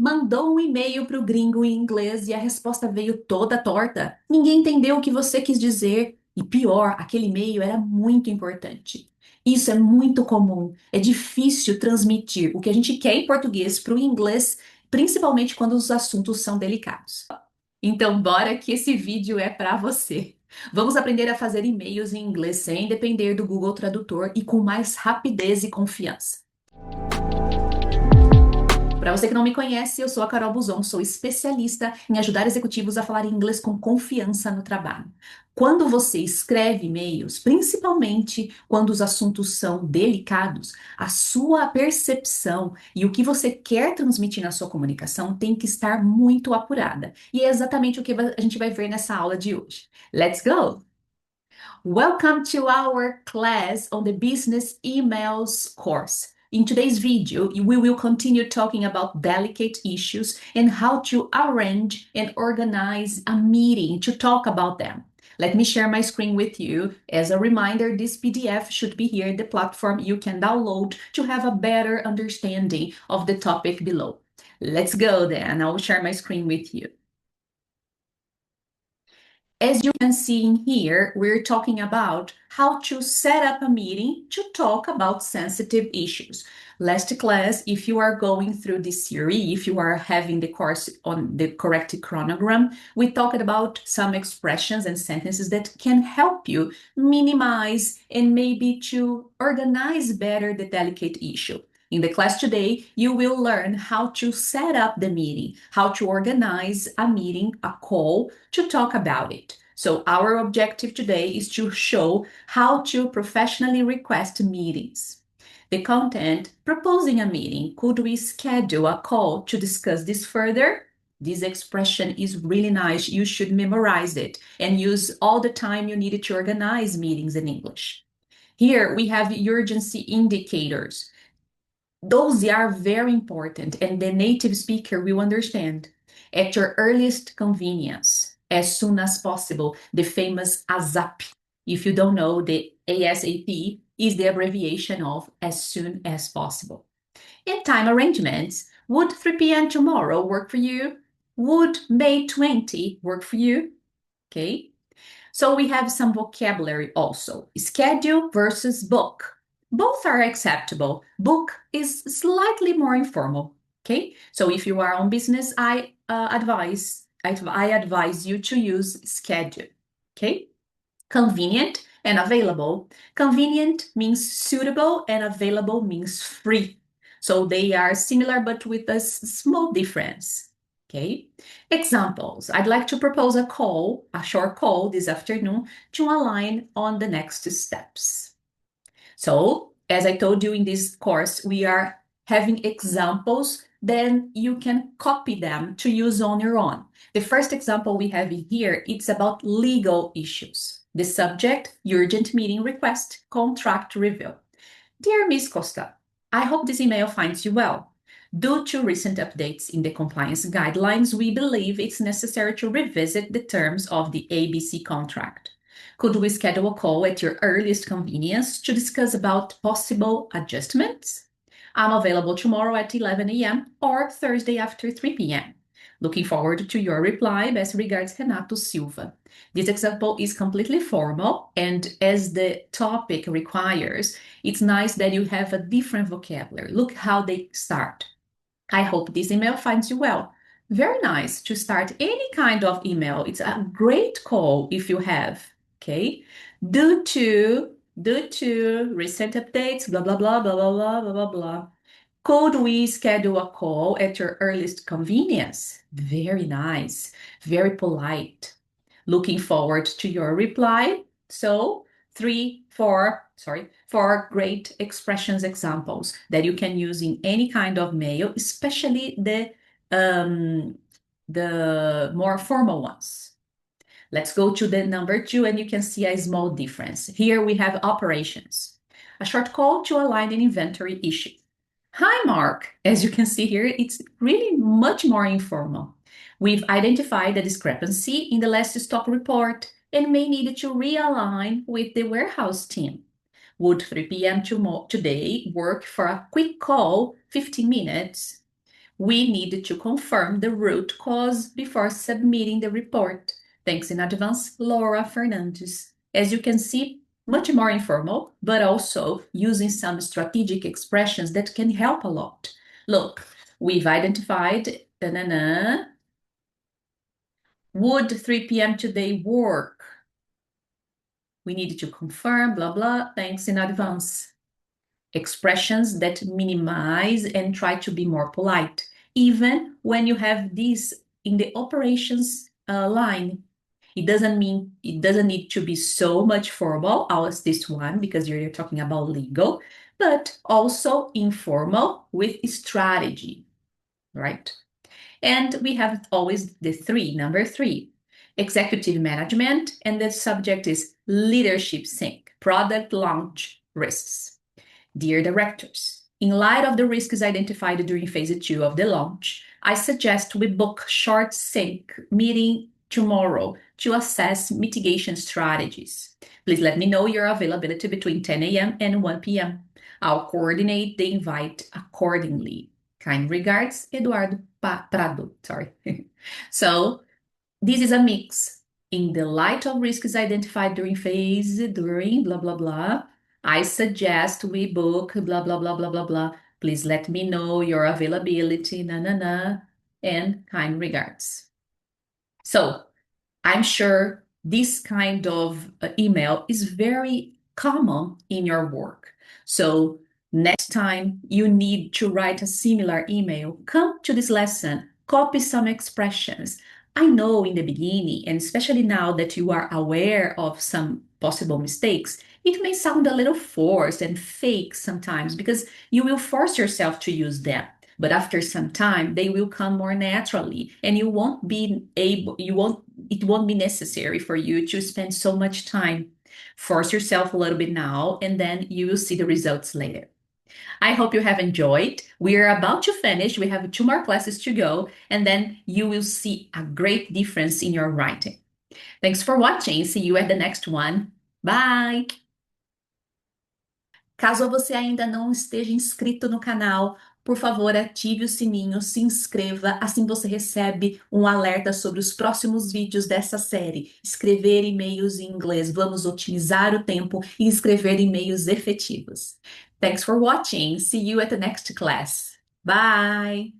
Mandou um e-mail para o gringo em inglês e a resposta veio toda torta. Ninguém entendeu o que você quis dizer. E pior, aquele e-mail era muito importante. Isso é muito comum. É difícil transmitir o que a gente quer em português para o inglês, principalmente quando os assuntos são delicados. Então, bora que esse vídeo é para você. Vamos aprender a fazer e-mails em inglês sem depender do Google Tradutor e com mais rapidez e confiança. Para você que não me conhece, eu sou a Carol Buzon, sou especialista em ajudar executivos a falar inglês com confiança no trabalho. Quando você escreve e-mails, principalmente quando os assuntos são delicados, a sua percepção e o que você quer transmitir na sua comunicação tem que estar muito apurada. E é exatamente o que a gente vai ver nessa aula de hoje. Let's go! Welcome to our class on the business emails course. In today's video, we will continue talking about delicate issues and how to arrange and organize a meeting to talk about them. Let me share my screen with you. As a reminder, this PDF should be here in the platform you can download to have a better understanding of the topic below. Let's go then. I will share my screen with you. As you can see in here, we're talking about how to set up a meeting to talk about sensitive issues. Last class, if you are going through this series, if you are having the course on the correct chronogram, we talked about some expressions and sentences that can help you minimize and maybe to organize better the delicate issue. In the class today, you will learn how to set up the meeting, how to organize a meeting, a call, to talk about it. So our objective today is to show how to professionally request meetings. The content, proposing a meeting. Could we schedule a call to discuss this further? This expression is really nice. You should memorize it and use all the time you need to organize meetings in English. Here we have urgency indicators. Those are very important and the native speaker will understand. At your earliest convenience, as soon as possible, the famous ASAP. If you don't know, the ASAP is the abbreviation of as soon as possible. In time arrangements, would 3 p.m. tomorrow work for you? Would May 20 work for you? Okay. So we have some vocabulary also. Schedule versus book. Both are acceptable. Book is slightly more informal. Okay. So if you are on business, I advise you to use schedule. Okay. Convenient and available. Convenient means suitable and available means free. So they are similar but with a small difference. Okay. Examples. I'd like to propose a short call this afternoon to align on the next steps. So, as I told you in this course, we are having examples, then you can copy them to use on your own. The first example we have here, it's about legal issues. The subject, urgent meeting request, contract review. Dear Miss Costa, I hope this email finds you well. Due to recent updates in the compliance guidelines, we believe it's necessary to revisit the terms of the ABC contract. Could we schedule a call at your earliest convenience to discuss about possible adjustments? I'm available tomorrow at 11 a.m. or Thursday after 3 p.m. Looking forward to your reply. Best regards, Renato Silva. This example is completely formal, and as the topic requires, it's nice that you have a different vocabulary. Look how they start. I hope this email finds you well. Very nice to start any kind of email. It's a great call if you have, okay? Due to recent updates, blah, blah, blah, blah, blah, blah, blah, blah, blah. Could we schedule a call at your earliest convenience? Very nice, very polite. Looking forward to your reply. So, four great expressions examples that you can use in any kind of mail, especially the more formal ones. Let's go to the number 2 and you can see a small difference. Here we have operations. A short call to align an inventory issue. Hi, Mark. As you can see here, it's really much more informal. We've identified a discrepancy in the last stock report and may need to realign with the warehouse team. Would 3 p.m. today work for a quick call, 15 minutes? We need to confirm the root cause before submitting the report. Thanks in advance, Laura Fernandes. As you can see, much more informal, but also using some strategic expressions that can help a lot. Look, we've identified, would 3 p.m. today work? We need to confirm, blah, blah, thanks in advance. Expressions that minimize and try to be more polite, even when you have this in the operations line. It doesn't need to be so much formal as this one because you're talking about legal, but also informal with strategy, right? And we have always the number three, executive management, and the subject is leadership sync, product launch risks. Dear directors, in light of the risks identified during phase 2 of the launch, I suggest we book short sync meeting tomorrow to assess mitigation strategies. Please let me know your availability between 10 a.m. and 1 p.m. I'll coordinate the invite accordingly. Kind regards, Eduardo Prado. Sorry. So this is a mix. In the light of risks identified during blah, blah, blah, I suggest we book blah, blah, blah, blah, blah, blah. Please let me know your availability, and kind regards. So I'm sure this kind of email is very common in your work. So next time you need to write a similar email, come to this lesson, copy some expressions. I know in the beginning, and especially now that you are aware of some possible mistakes, it may sound a little forced and fake sometimes because you will force yourself to use them. But after some time, they will come more naturally, and it won't be necessary for you to spend so much time. Force yourself a little bit now, and then you will see the results later. I hope you have enjoyed. We are about to finish. We have 2 more classes to go, and then you will see a great difference in your writing. Thanks for watching. See you at the next one. Bye! Caso você ainda não esteja inscrito no canal, por favor, ative o sininho, se inscreva, assim você recebe um alerta sobre os próximos vídeos dessa série. Escrever e-mails em inglês. Vamos otimizar o tempo e escrever e-mails efetivos. Thanks for watching. See you at the next class. Bye!